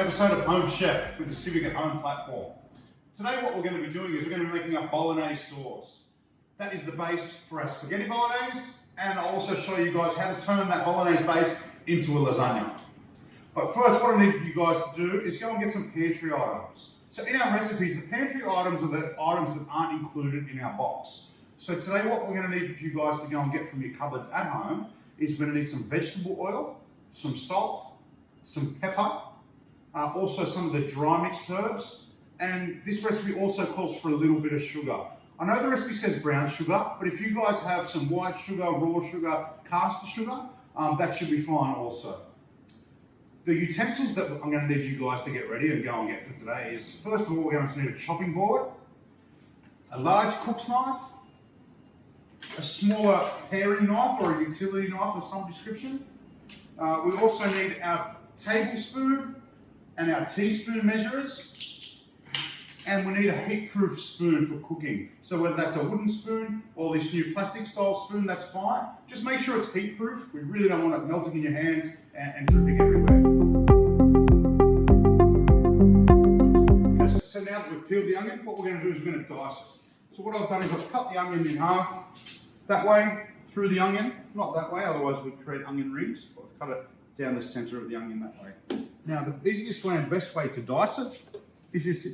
episode of Home Chef with the Civic at Home platform. Today what we're going to be doing is we're going to be making up Bolognese sauce. That is the base for our spaghetti Bolognese, and I'll also show you guys how to turn that Bolognese base into a lasagna. But first, what I need you guys to do is go and get some pantry items. So in our recipes, the pantry items are the items that aren't included in our box. So today what we're going to need you guys to go and get from your cupboards at home is we're going to need some vegetable oil, some salt, some pepper, also some of the dry mixed herbs, and this recipe also calls for a little bit of sugar. I know the recipe says brown sugar, but if you guys have some white sugar, raw sugar, caster sugar, that should be fine also. The utensils that I'm going to need you guys to get ready and go and get for today is, first of all, we're going to need a chopping board, a large cook's knife, a smaller paring knife or a utility knife of some description. We also need our tablespoon and our teaspoon measurers, and we need a heat-proof spoon for cooking. So whether that's a wooden spoon or this new plastic style spoon, that's fine. Just make sure it's heat-proof. We really don't want it melting in your hands and dripping everywhere. Okay, so now that we've peeled the onion, what we're going to do is we're going to dice it. So what I've done is I've cut the onion in half, that way, through the onion, not that way, otherwise we'd create onion rings. But I've cut it down the center of the onion that way. Now the easiest way and best way to dice it is just,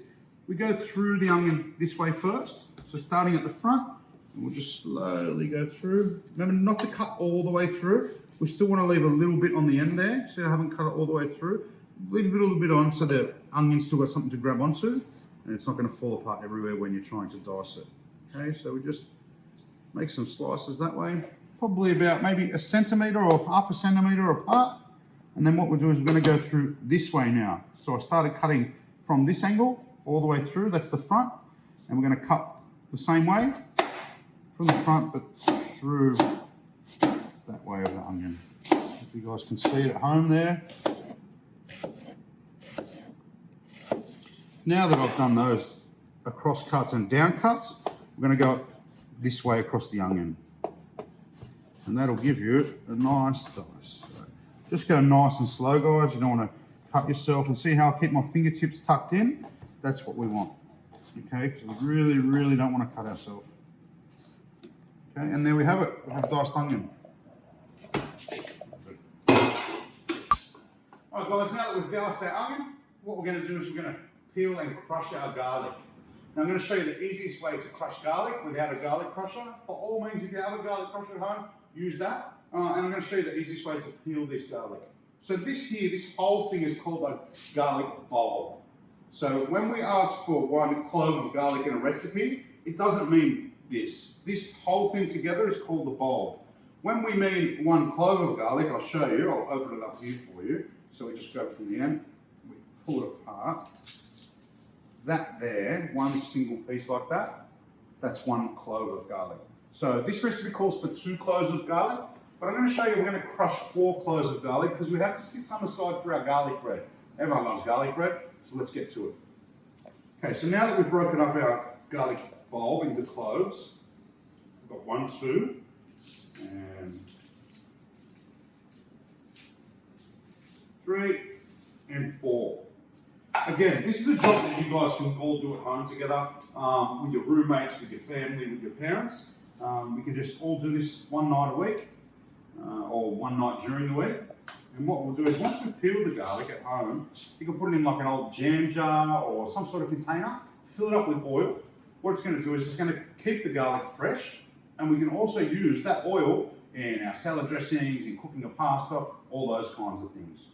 we go through the onion this way first. So starting at the front, and we'll just slowly go through. Remember not to cut all the way through. We still want to leave a little bit on the end there. So I haven't cut it all the way through. Leave a little bit on so the onion's still got something to grab onto, and it's not going to fall apart everywhere when you're trying to dice it. Okay, so we just make some slices that way, probably about maybe a centimetre or half a centimetre apart. And then what we'll do is we're going to go through this way now. So I started cutting from this angle all the way through, that's the front. And we're going to cut the same way from the front, but through that way of the onion. If you guys can see it at home there. Now that I've done those across cuts and down cuts, we're going to go this way across the onion. And that'll give you a nice dice. Just go nice and slow, guys. You don't want to cut yourself. And see how I keep my fingertips tucked in? That's what we want. Okay, because we really, really don't want to cut ourselves. Okay, and there we have it. We have diced onion. Alright guys, now that we've diced our onion, what we're going to do is we're going to peel and crush our garlic. Now I'm going to show you the easiest way to crush garlic without a garlic crusher. By all means, if you have a garlic crusher at home, use that. And I'm going to show you the easiest way to peel this garlic. So this whole thing is called a garlic bulb. So when we ask for 1 clove of garlic in a recipe, it doesn't mean this. This whole thing together is called the bulb. When we mean 1 clove of garlic, I'll show you. I'll open it up here for you. So we just go from the end, we pull it apart. That there, 1 single piece like that, that's 1 clove of garlic. So this recipe calls for 2 cloves of garlic. But I'm going to show you we're going to crush 4 cloves of garlic because we have to set some aside for our garlic bread. Everyone loves garlic bread, so let's get to it. Okay, so now that we've broken up our garlic bulb into cloves, we've got 1, 2, and 3, and 4. Again, this is a job that you guys can all do at home together, with your roommates, with your family, with your parents. We can just all do this 1 night a week. Or 1 night during the week. And what we'll do is once we've peeled the garlic at home, you can put it in like an old jam jar or some sort of container, fill it up with oil. What it's going to do is it's going to keep the garlic fresh, and we can also use that oil in our salad dressings, in cooking a pasta, all those kinds of things.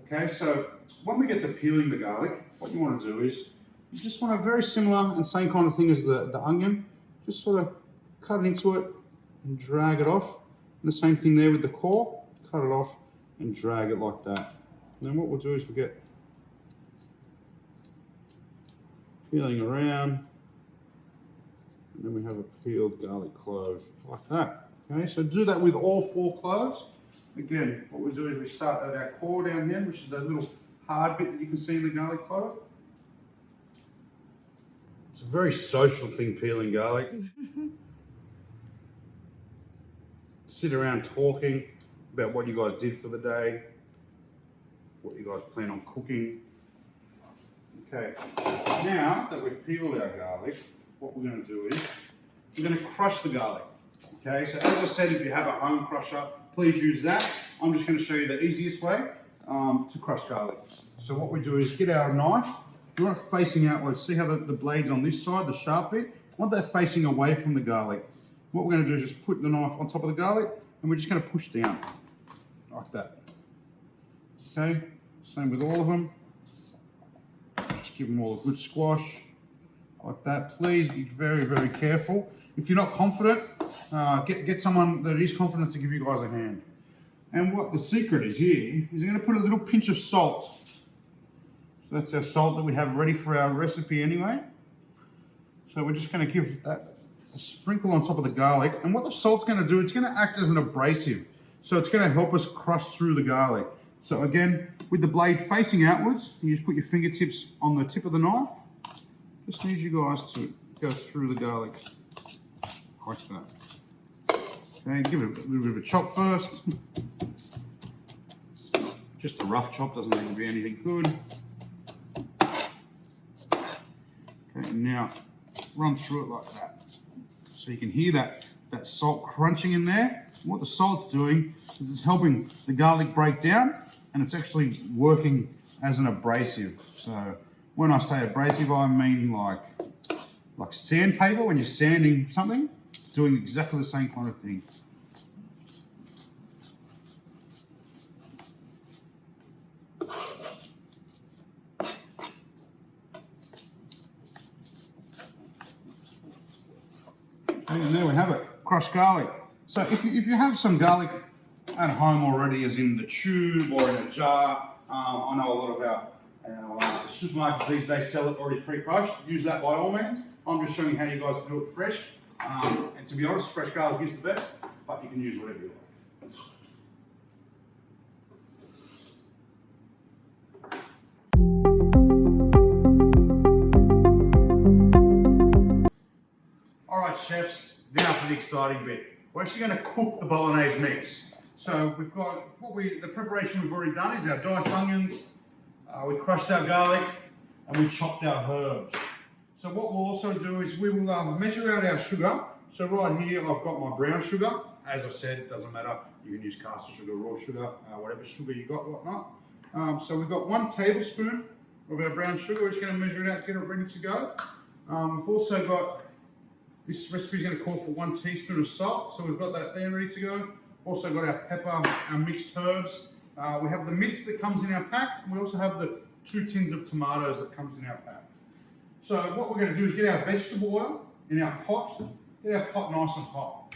Okay, so when we get to peeling the garlic, what you want to do is you just want a very similar and same kind of thing as the onion. Just sort of cut it into it and drag it off. And the same thing there with the core, cut it off and drag it like that. And then what we'll do is we get peeling around, and then we have a peeled garlic clove like that. Okay, so do that with all 4 cloves. Again, what we do is we start at our core down here, which is that little hard bit that you can see in the garlic clove. It's a very social thing, peeling garlic. Sit around talking about what you guys did for the day, what you guys plan on cooking, Okay, now that we've peeled our garlic, what we're going to do is we're going to crush the garlic. Okay, so as I said, if you have a home crusher, please use that. I'm just going to show you the easiest way to crush garlic. So what we do is get our knife, we want it facing outwards. See how the blade's on this side, the sharp bit? I want that facing away from the garlic. What we're going to do is just put the knife on top of the garlic and we're just going to push down like that. Okay, same with all of them. Just give them all a good squash like that. Please be very, very careful. If you're not confident, get someone that is confident to give you guys a hand. And what the secret is here is I'm going to put a little pinch of salt. So that's our salt that we have ready for our recipe anyway. So we're just going to give that a sprinkle on top of the garlic. And what the salt's going to do, it's going to act as an abrasive. So it's going to help us crush through the garlic. So again, with the blade facing outwards, you just put your fingertips on the tip of the knife. Just need you guys to go through the garlic like that. Okay, give it a little bit of a chop first. Just a rough chop, doesn't need to be anything good. Okay, and now run through it like that. So you can hear that salt crunching in there. And what the salt's doing is it's helping the garlic break down, and it's actually working as an abrasive. So when I say abrasive, I mean like sandpaper when you're sanding something. It's doing exactly the same kind of thing. And there we have it, crushed garlic. So if you have some garlic at home already, as in the tube or in a jar, I know a lot of our supermarkets these days sell it already pre-crushed. Use that by all means. I'm just showing you how you guys do it fresh. And to be honest, fresh garlic is the best, but you can use whatever you like. Alright chefs, now for the exciting bit. We're actually going to cook the bolognese mix. So we've got, the preparation we've already done is our diced onions, we crushed our garlic, and we chopped our herbs. So what we'll also do is we will measure out our sugar. So right here I've got my brown sugar. As I said, it doesn't matter, you can use caster sugar, raw sugar, whatever sugar you got, whatnot. So we've got 1 tablespoon of our brown sugar. We're just going to measure it out, get it ready to go. We've also got, this recipe is going to call for 1 teaspoon of salt, so we've got that there ready to go. We've also got our pepper, our mixed herbs. We have the mince that comes in our pack, and we also have the 2 tins of tomatoes that comes in our pack. So what we're going to do is get our vegetable oil in our pot, get our pot nice and hot.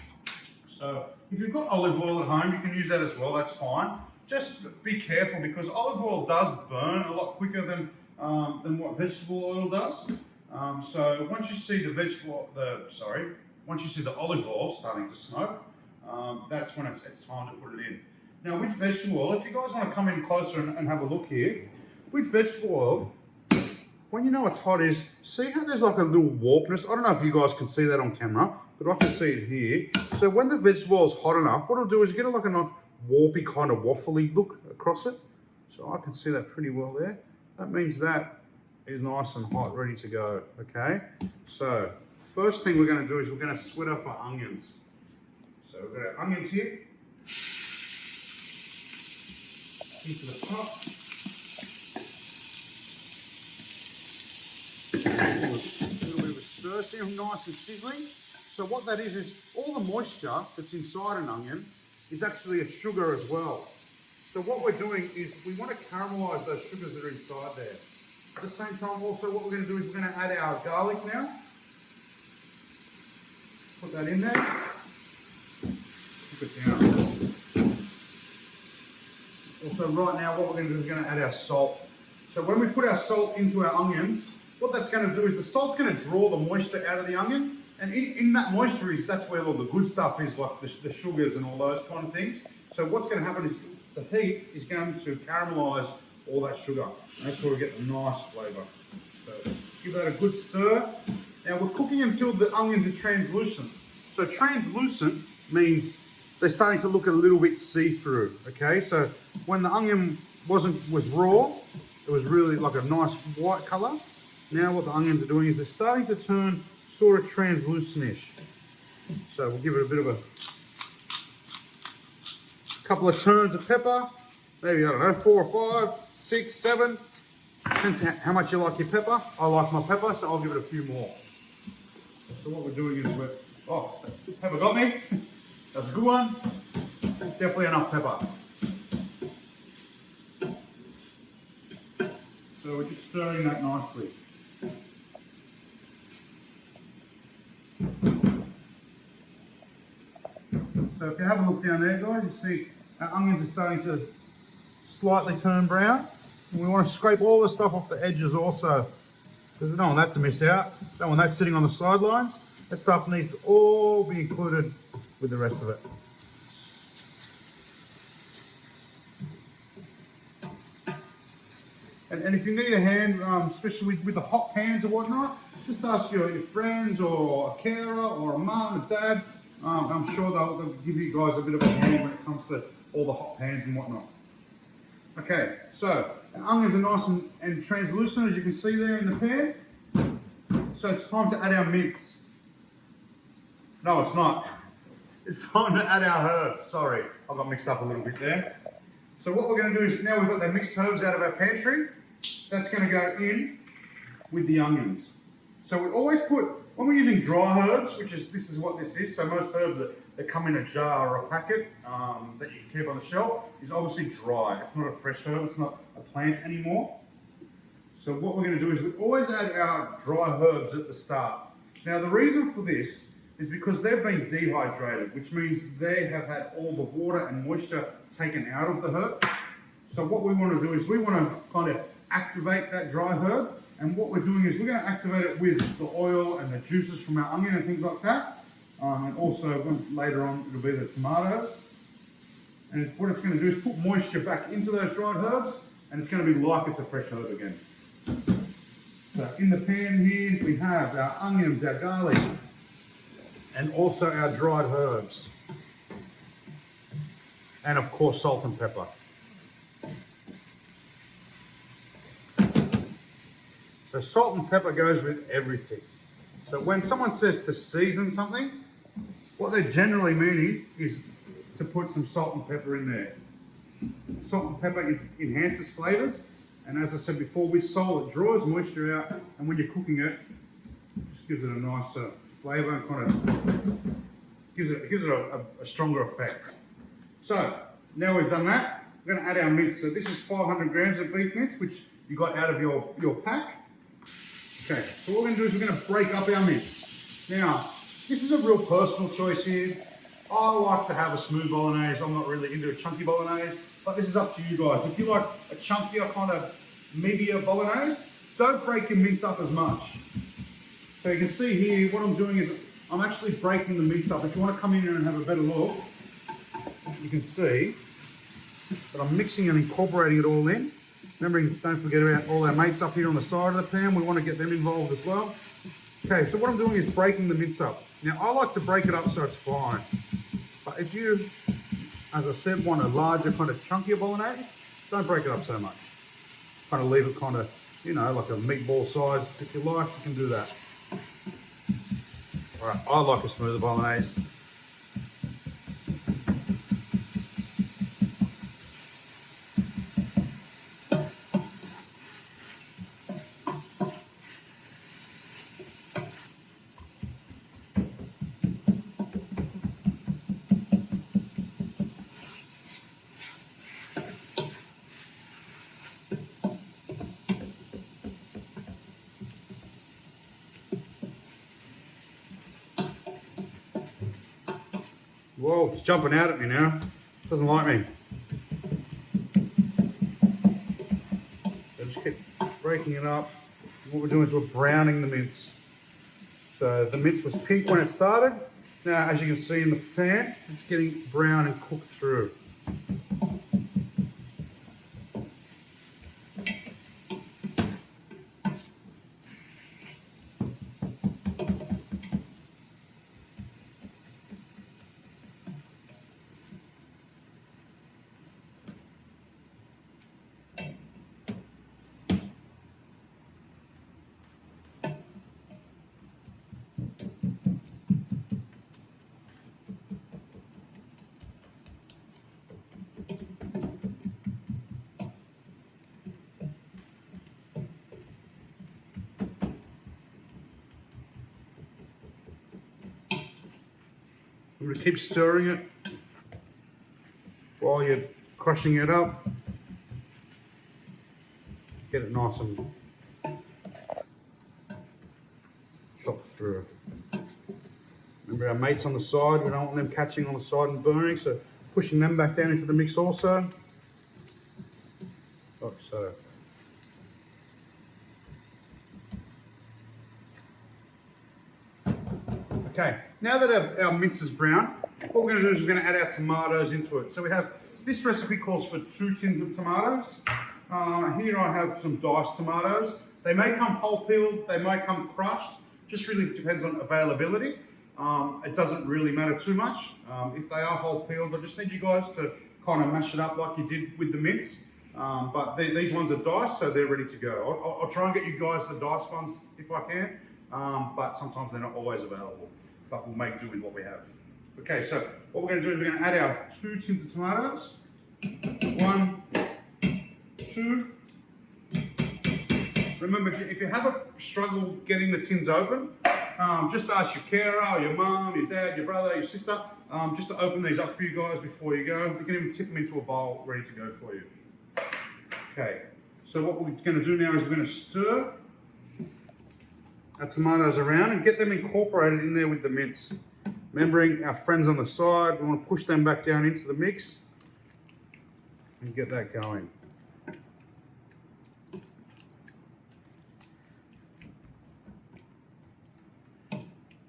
So if you've got olive oil at home, you can use that as well, that's fine. Just be careful because olive oil does burn a lot quicker than what vegetable oil does. So once you see once you see the olive oil starting to smoke, that's when it's time to put it in. Now with vegetable oil, if you guys want to come in closer and have a look here, with vegetable oil, when you know it's hot is, see how there's like a little warpness? I don't know if you guys can see that on camera, but I can see it here. So when the vegetable oil is hot enough, what it'll do is get like a nice warpy kind of waffly look across it. So I can see that pretty well there. That means that is nice and hot, ready to go, okay? So first thing we're going to do is we're going to sweat off our onions. So we've got our onions here. Into the top. A little bit of a stir, see them nice and sizzling. So what that is all the moisture that's inside an onion is actually a sugar as well. So what we're doing is we want to caramelise those sugars that are inside there. At the same time also what we're going to do is we're going to add our garlic now. Put that in there. Put it down. Also right now what we're going to do is we're going to add our salt. So when we put our salt into our onions, what that's going to do is the salt's going to draw the moisture out of the onion, and in that moisture that's where all the good stuff is, like the sugars and all those kind of things. So what's going to happen is the heat is going to caramelise all that sugar. And that's where we get the nice flavour. So give that a good stir. Now we're cooking until the onions are translucent. So translucent means they're starting to look a little bit see-through, okay? So when the onion was raw, it was really like a nice white color. Now what the onions are doing is they're starting to turn sort of translucent-ish. So we'll give it a bit of a couple of turns of pepper, maybe, I don't know, 4 or 5, 6, 7. Depends how much you like your pepper. I like my pepper, so I'll give it a few more. So what we're doing is pepper got me. That's a good one. Definitely enough pepper. So we're just stirring that nicely. So if you have a look down there, guys, you see our onions are starting to slightly turn brown. And we want to scrape all the stuff off the edges also, because we don't want that to miss out. Don't want that sitting on the sidelines. That stuff needs to all be included with the rest of it. And if you need a hand, especially with the hot pans or whatnot, just ask your friends or a carer or a mum, a dad. I'm sure they'll give you guys a bit of a hand when it comes to all the hot pans and whatnot. Okay, so the onions are nice and translucent, as you can see there in the pan. So it's time to add our mince. No, it's not. It's time to add our herbs. Sorry, I got mixed up a little bit there. So what we're going to do is, now we've got the mixed herbs out of our pantry, that's going to go in with the onions. So we always put, when we're using dry herbs, this is what this is, so most herbs that come in a jar or a packet that you can keep on the shelf is obviously dry. It's not a fresh herb, it's not a plant anymore. So what we're going to do is we always add our dry herbs at the start. Now the reason for this is because they've been dehydrated, which means they have had all the water and moisture taken out of the herb. So what we want to do is we want to kind of activate that dry herb, and what we're doing is we're going to activate it with the oil and the juices from our onion and things like that, and also later on it'll be the tomatoes. And what it's going to do is put moisture back into those dried herbs, and it's going to be like it's a fresh herb again. So in the pan here we have our onions, our garlic, and also our dried herbs, and of course salt and pepper. So salt and pepper goes with everything. So when someone says to season something, what they're generally meaning is to put some salt and pepper in there. Salt and pepper enhances flavours, and as I said before, with salt it draws moisture out, and when you're cooking it, just gives it a nice flavour and kind of gives it a stronger effect. So now we've done that, we're going to add our mince. So this is 500 grams of beef mince, which you got out of your pack. Okay, so what we're going to do is we're going to break up our mince. Now, this is a real personal choice here. I like to have a smooth bolognese. I'm not really into a chunky bolognese, but this is up to you guys. If you like a chunkier kind of meatier bolognese, don't break your mince up as much. So you can see here, what I'm doing is I'm actually breaking the mince up. If you want to come in here and have a better look, you can see that I'm mixing and incorporating it all in. Remembering, don't forget about all our mates up here on the side of the pan. We want to get them involved as well. Okay, so what I'm doing is breaking the mince up. Now, I like to break it up so it's fine. But if you, as I said, want a larger, kind of chunkier bolognese, don't break it up so much. Kind of leave it kind of, you know, like a meatball size. If you like, you can do that. All right, I like a smoother bolognese. Whoa, it's jumping out at me now. Doesn't like me. So just keep breaking it up. What we're doing is we're browning the mince. So the mince was pink when it started. Now, as you can see in the pan, it's getting brown and cooked through. I'm going to keep stirring it while you're crushing it up. Get it nice and chopped through. Remember our mates on the side, we don't want them catching on the side and burning, so pushing them back down into the mix also. Like so. Okay, now that our mince is brown, what we're going to do is we're going to add our tomatoes into it. So we have, this recipe calls for 2 tins of tomatoes. Here I have some diced tomatoes. They may come whole peeled, they may come crushed, just really depends on availability. It doesn't really matter too much. If they are whole peeled, I just need you guys to kind of mash it up like you did with the mince. But these ones are diced, so they're ready to go. I'll try and get you guys the diced ones if I can, but sometimes they're not always available. But we'll make do with what we have. Okay, so what we're going to do is we're going to add our 2 tins of tomatoes. 1, 2. Remember, if you have a struggle getting the tins open, just ask your carer, or your mum, your dad, your brother, your sister, just to open these up for you guys before you go. You can even tip them into a bowl ready to go for you. Okay, so what we're going to do now is we're going to stir our tomatoes around and get them incorporated in there with the mince. Remembering our friends on the side, we want to push them back down into the mix and get that going.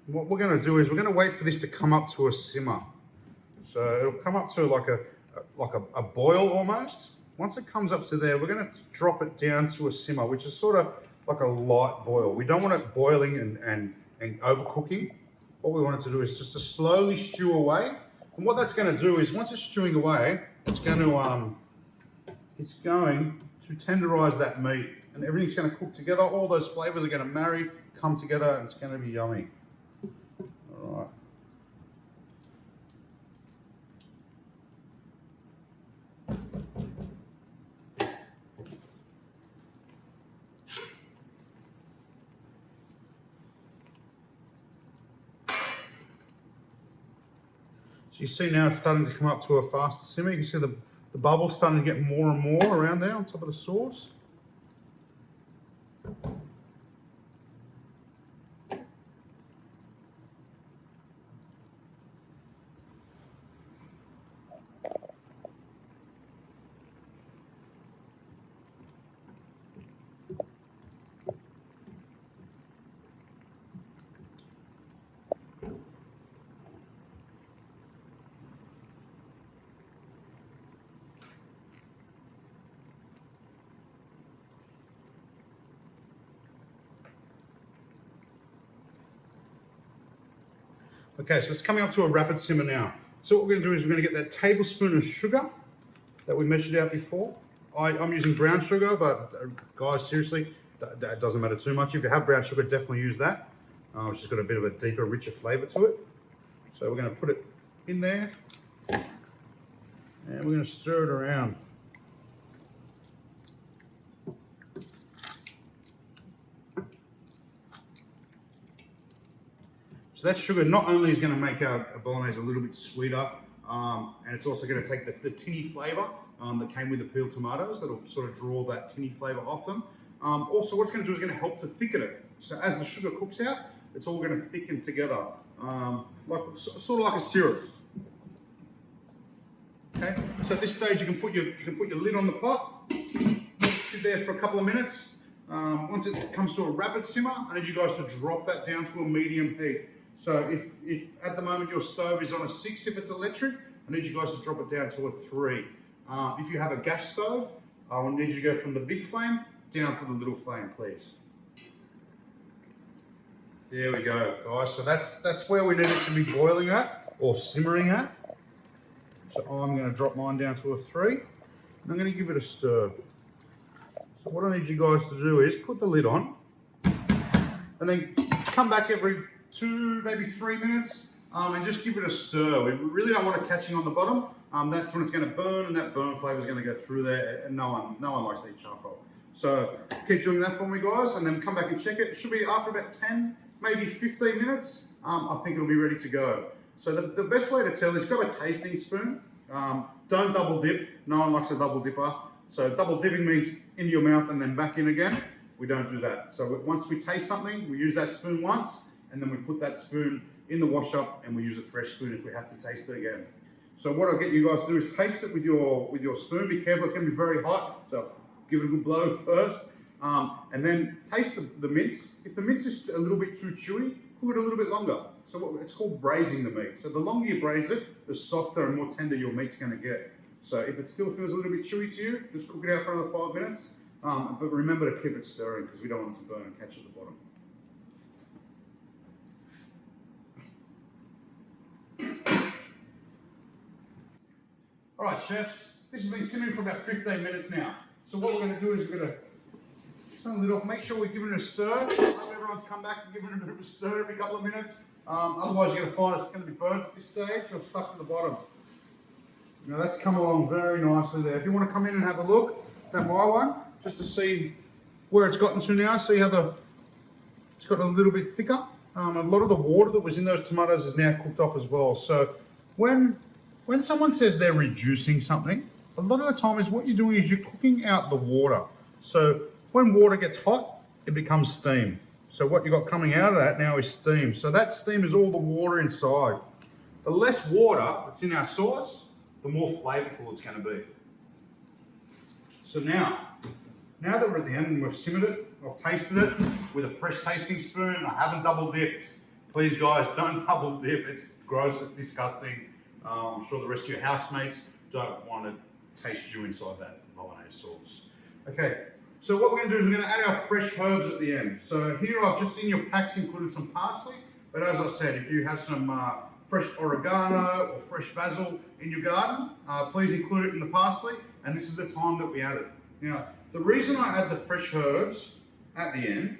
What we're going to do is we're going to wait for this to come up to a simmer. So it'll come up to like a boil almost. Once it comes up to there, we're going to drop it down to a simmer, which is sort of like a light boil. We don't want it boiling and overcooking. What we want it to do is just to slowly stew away. And what that's going to do is once it's stewing away, it's going to tenderize that meat, and everything's going to cook together. All those flavors are going to marry, come together, and it's going to be yummy. All right. So you see now it's starting to come up to a faster simmer. You can see the bubbles starting to get more and more around there on top of the sauce. Okay, so it's coming up to a rapid simmer now. So what we're going to do is we're going to get that tablespoon of sugar that we measured out before. I'm using brown sugar, but guys, seriously, that doesn't matter too much. If you have brown sugar, definitely use that. It's just got a bit of a deeper, richer flavour to it. So we're going to put it in there, and we're going to stir it around. So that sugar not only is going to make our bolognese a little bit sweeter, and it's also going to take the tinny flavour that came with the peeled tomatoes. That'll sort of draw that tinny flavour off them. Also, what it's going to do is going to help to thicken it. So as the sugar cooks out, it's all going to thicken together, sort of like a syrup. Okay. So at this stage, you can put your lid on the pot, sit there for a couple of minutes. Once it comes to a rapid simmer, I need you guys to drop that down to a medium heat. So if at the moment your stove is on a 6, if it's electric, I need you guys to drop it down to a 3. If you have a gas stove, I will need you to go from the big flame down to the little flame, please. There we go, guys. So that's where we need it to be boiling at, or simmering at. So I'm going to drop mine down to a 3, and I'm going to give it a stir. So what I need you guys to do is put the lid on, and then come back every 2, maybe 3 minutes, and just give it a stir. We really don't want it catching on the bottom. That's when it's going to burn, and that burn flavour is going to go through there, and no one likes to eat charcoal. So keep doing that for me, guys, and then come back and check it. It should be after about 10, maybe 15 minutes. I think it'll be ready to go. So the best way to tell is grab a tasting spoon. Don't double dip. No one likes a double dipper. So double dipping means into your mouth and then back in again. We don't do that. So once we taste something, we use that spoon once, and then we put that spoon in the wash up, and we use a fresh spoon if we have to taste it again. So what I'll get you guys to do is taste it with your spoon. Be careful, it's going to be very hot. So give it a good blow first, and then taste the mince. If the mince is a little bit too chewy, cook it a little bit longer. So it's called braising the meat. So the longer you braise it, the softer and more tender your meat's going to get. So if it still feels a little bit chewy to you, just cook it out for another 5 minutes. But remember to keep it stirring because we don't want it to burn and catch at the bottom. All right, chefs, this has been simmering for about 15 minutes now. So what we're going to do is we're going to turn the lid off, make sure we're giving it a stir. Everyone's come back and giving it a bit of a stir every couple of minutes. Otherwise you're going to find it's going to be burnt at this stage or stuck to the bottom. Now that's come along very nicely there. If you want to come in and have a look at my one, just to see where it's gotten to now, see how it's got a little bit thicker. A lot of the water that was in those tomatoes is now cooked off as well. So when someone says they're reducing something, a lot of the time is what you're doing is you're cooking out the water. So when water gets hot, it becomes steam. So what you've got coming out of that now is steam. So that steam is all the water inside. The less water that's in our sauce, the more flavorful it's going to be. So now that we're at the end and we've simmered it, I've tasted it with a fresh tasting spoon. I haven't double dipped. Please guys, don't double dip. It's gross, it's disgusting. I'm sure the rest of your housemates don't want to taste you inside that bolognese sauce. Okay, so what we're going to do is we're going to add our fresh herbs at the end. So here I've just in your packs included some parsley, but as I said, if you have some fresh oregano or fresh basil in your garden, please include it in the parsley, and this is the time that we add it. Now, the reason I add the fresh herbs at the end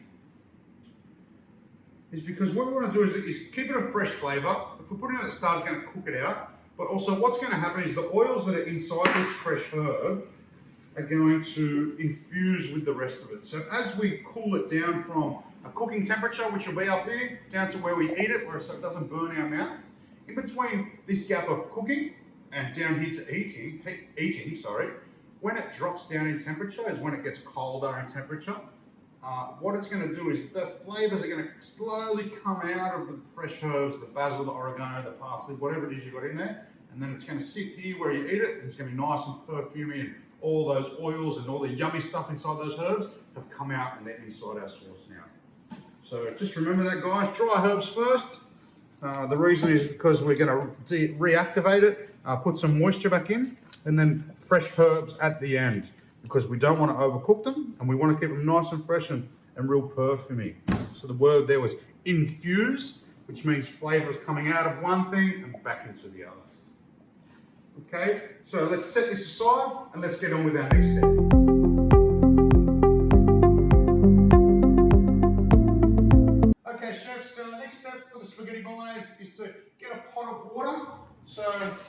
is because what we want to do is keep it a fresh flavour. If we put it in at the start, it's going to cook it out. But also what's going to happen is the oils that are inside this fresh herb are going to infuse with the rest of it. So as we cool it down from a cooking temperature, which will be up here, down to where we eat it, so it doesn't burn our mouth, in between this gap of cooking and down here to eating, when it drops down in temperature is when it gets colder in temperature. What it's going to do is the flavours are going to slowly come out of the fresh herbs, the basil, the oregano, the parsley, whatever it is you've got in there, and then it's going to sit here where you eat it, and it's going to be nice and perfumey, and all those oils and all the yummy stuff inside those herbs have come out and they're inside our sauce now. So just remember that, guys. Dry herbs first. The reason is because we're going to reactivate it, put some moisture back in, and then fresh herbs at the end, because we don't want to overcook them and we want to keep them nice and fresh and real perfumey. So the word there was infuse, which means flavours coming out of one thing and back into the other. Okay, so let's set this aside and let's get on with our next step. Okay, chefs, so the next step for the spaghetti bolognese is to get a pot of water. So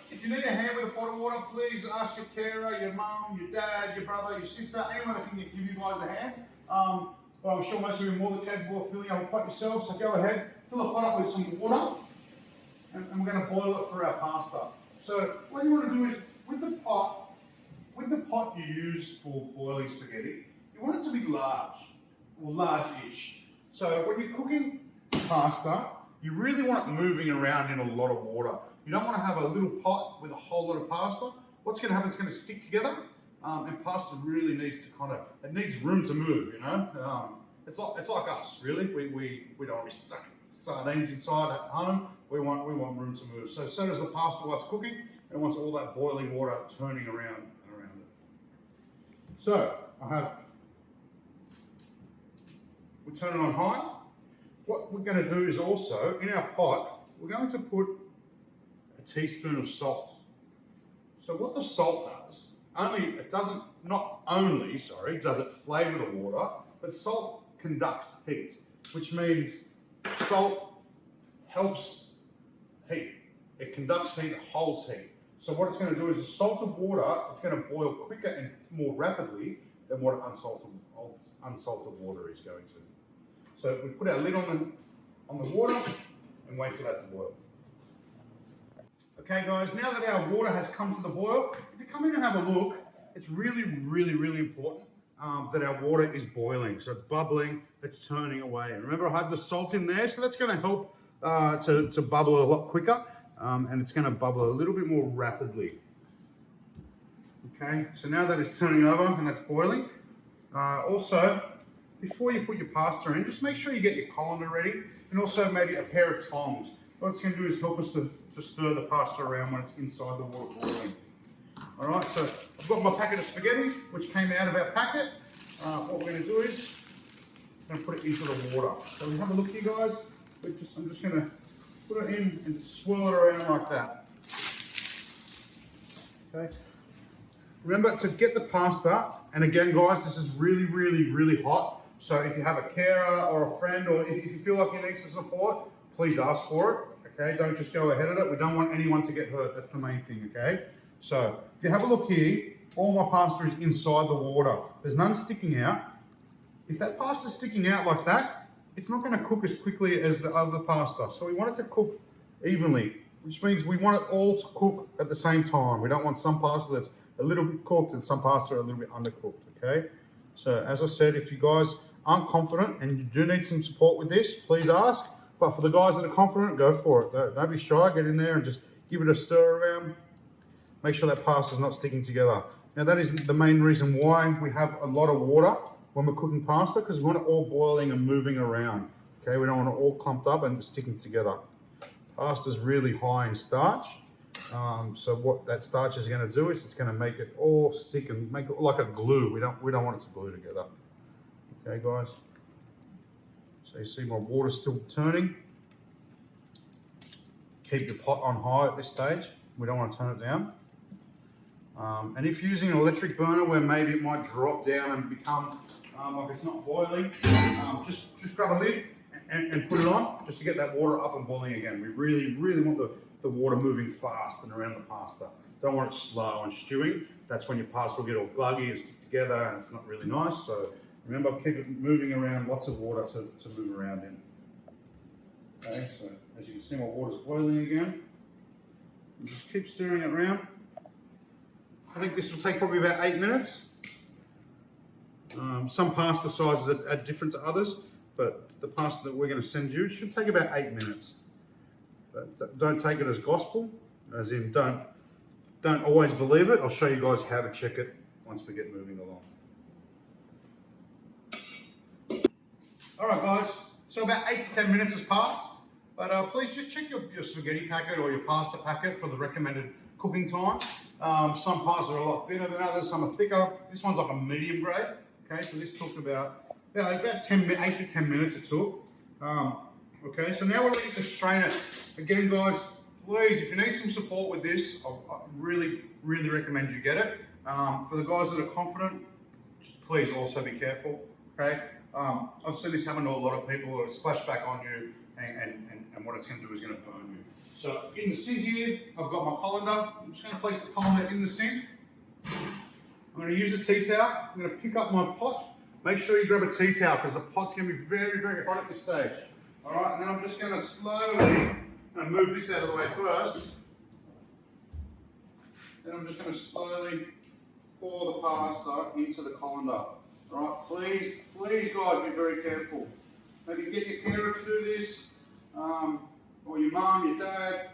if you need a hand with a pot of water, please ask your carer, your mum, your dad, your brother, your sister, anyone that can give you guys a hand. But I'm sure most of you are more than capable of filling up a pot yourself, so go ahead, fill a pot up with some water, and we're going to boil it for our pasta. So what you want to do is, with the pot you use for boiling spaghetti, you want it to be large, or large-ish. So when you're cooking pasta, you really want it moving around in a lot of water. You don't want to have a little pot with a whole lot of pasta. What's going to happen is it's going to stick together, and pasta really needs to it needs room to move, you know. It's like us, really. We don't want to be stuck sardines inside at home. We want room to move. So does the pasta while it's cooking. It wants all that boiling water turning around and around it. So we turn it on high. What we're going to do is also, in our pot, we're going to put a teaspoon of salt. So what the salt does, not only does it flavour the water, but salt conducts heat, which means salt helps heat. It conducts heat, it holds heat. So what it's going to do is the salted water, it's going to boil quicker and more rapidly than what unsalted water is going to. So we put our lid on the water and wait for that to boil. Okay guys, now that our water has come to the boil, if you come in and have a look, it's really important that our water is boiling. So it's bubbling, it's turning away. And remember, I have the salt in there, so that's going to help to bubble a lot quicker, and it's going to bubble a little bit more rapidly. Okay, so now that it's turning over and that's boiling, also, before you put your pasta in, just make sure you get your colander ready, and also maybe a pair of tongs. What it's going to do is help us to stir the pasta around when it's inside the water boiling. All right, so I've got my packet of spaghetti, which came out of our packet. What we're going to do is I'm going to put it into the water. So we have a look here, guys. I'm just going to put it in and swirl it around like that. Okay. Remember to get the pasta, and again, guys, this is really hot. So if you have a carer or a friend, or if you feel like you need some support, please ask for it. Okay, don't just go ahead of it. We don't want anyone to get hurt. That's the main thing. Okay. So if you have a look here, all my pasta is inside the water. There's none sticking out. If that pasta is sticking out like that, it's not going to cook as quickly as the other pasta. So we want it to cook evenly, which means we want it all to cook at the same time. We don't want some pasta that's a little bit cooked and some pasta a little bit undercooked, okay? So as I said, if you guys aren't confident and you do need some support with this, please ask. But for the guys that are confident, go for it. Don't be shy, get in there and just give it a stir around. Make sure that pasta's not sticking together. Now that is the main reason why we have a lot of water when we're cooking pasta, because we want it all boiling and moving around. Okay, we don't want it all clumped up and sticking together. Pasta's really high in starch. So what that starch is going to do is it's going to make it all stick and make it like a glue. We don't want it to glue together. Okay, guys. So you see my water's still turning. Keep your pot on high at this stage. We don't want to turn it down. And if you're using an electric burner where maybe it might drop down and become like it's not boiling, just grab a lid and put it on just to get that water up and boiling again. We really want the water moving fast and around the pasta. Don't want it slow and stewing. That's when your pasta will get all gluggy and stick together and it's not really nice. So remember, keep it moving around, lots of water to move around in. Okay, so as you can see, my water's boiling again. And just keep stirring it around. I think this will take probably about 8 minutes. Some pasta sizes are different to others, but the pasta that we're going to send you should take about 8 minutes. But don't take it as gospel, as in don't always believe it. I'll show you guys how to check it once we get moving along. All right, guys. So about 8 to 10 minutes has passed, but please just check your spaghetti packet or your pasta packet for the recommended cooking time. Some pastas are a lot thinner than others, some are thicker. This one's like a medium grade. Okay, so this took about 8 to 10 minutes it took. Okay, so now we're ready to strain it. Again, guys, please, if you need some support with this, I really recommend you get it. For the guys that are confident, please also be careful. Okay, I've seen this happen to a lot of people. It'll splash back on you, and what it's going to do is going to burn you. So in the sink here, I've got my colander. I'm just going to place the colander in the sink. I'm going to use a tea towel. I'm going to pick up my pot. Make sure you grab a tea towel because the pot's going to be very hot at this stage. All right, and then I'm just going to slowly move this out of the way first. Then I'm just going to slowly pour the pasta into the colander. All right, please guys, be very careful. Maybe get your carer to do this. Or your mum, your dad,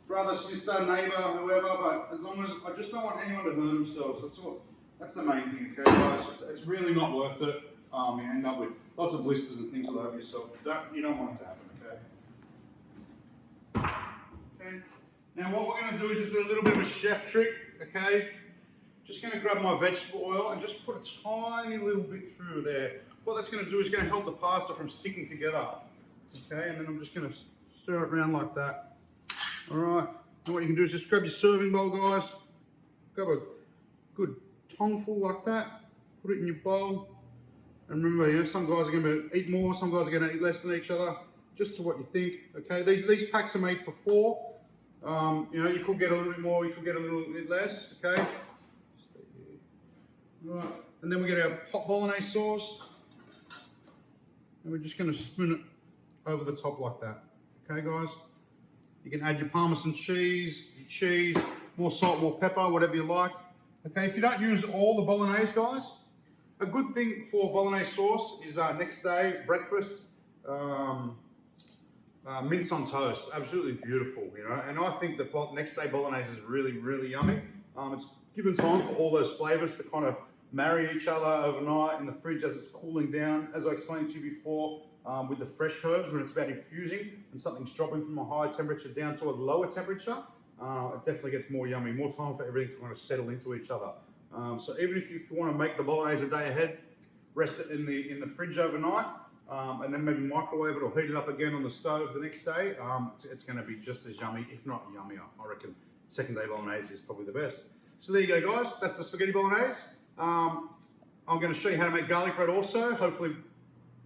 brother, sister, neighbour, whoever, but as long as, I just don't want anyone to hurt themselves. That's the main thing, okay guys? It's really not worth it. You end up with lots of blisters and things all over yourself. You don't want it to happen, okay? Okay. Now what we're going to do is just a little bit of a chef trick, okay? Just going to grab my vegetable oil and just put a tiny little bit through there. What that's going to do is going to help the pasta from sticking together, okay? And then I'm just going to stir it around like that. All right. And what you can do is just grab your serving bowl, guys. Grab a good tongueful like that. Put it in your bowl. And remember, some guys are going to eat more, some guys are going to eat less than each other. Just to what you think. Okay. These packs are made for 4. You could get a little bit more, you could get a little bit less. Okay. All right. And then we get our hot bolognese sauce. And we're just going to spoon it over the top like that. Okay, guys? You can add your Parmesan cheese, more salt, more pepper, whatever you like. Okay, if you don't use all the bolognese, guys, a good thing for bolognese sauce is next day breakfast, mince on toast. Absolutely beautiful, you know. And I think the next day bolognese is really, really yummy. It's given time for all those flavors to kind of marry each other overnight in the fridge as it's cooling down. As I explained to you before, with the fresh herbs, when it's about infusing and something's dropping from a high temperature down to a lower temperature, it definitely gets more yummy, more time for everything to kind of settle into each other. So even if you want to make the bolognese a day ahead, rest it in the fridge overnight, and then maybe microwave it or heat it up again on the stove the next day, it's going to be just as yummy, if not yummier. I reckon second day bolognese is probably the best. So there you go, guys. That's the spaghetti bolognese. I'm going to show you how to make garlic bread also. Hopefully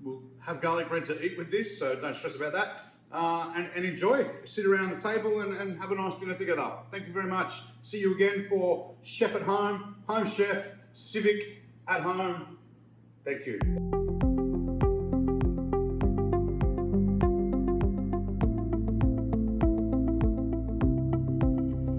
we'll have garlic bread to eat with this, so don't stress about that. And enjoy. Sit around the table and have a nice dinner together. Thank you very much. See you again for Chef at Home, Home Chef, Civic at Home. Thank you.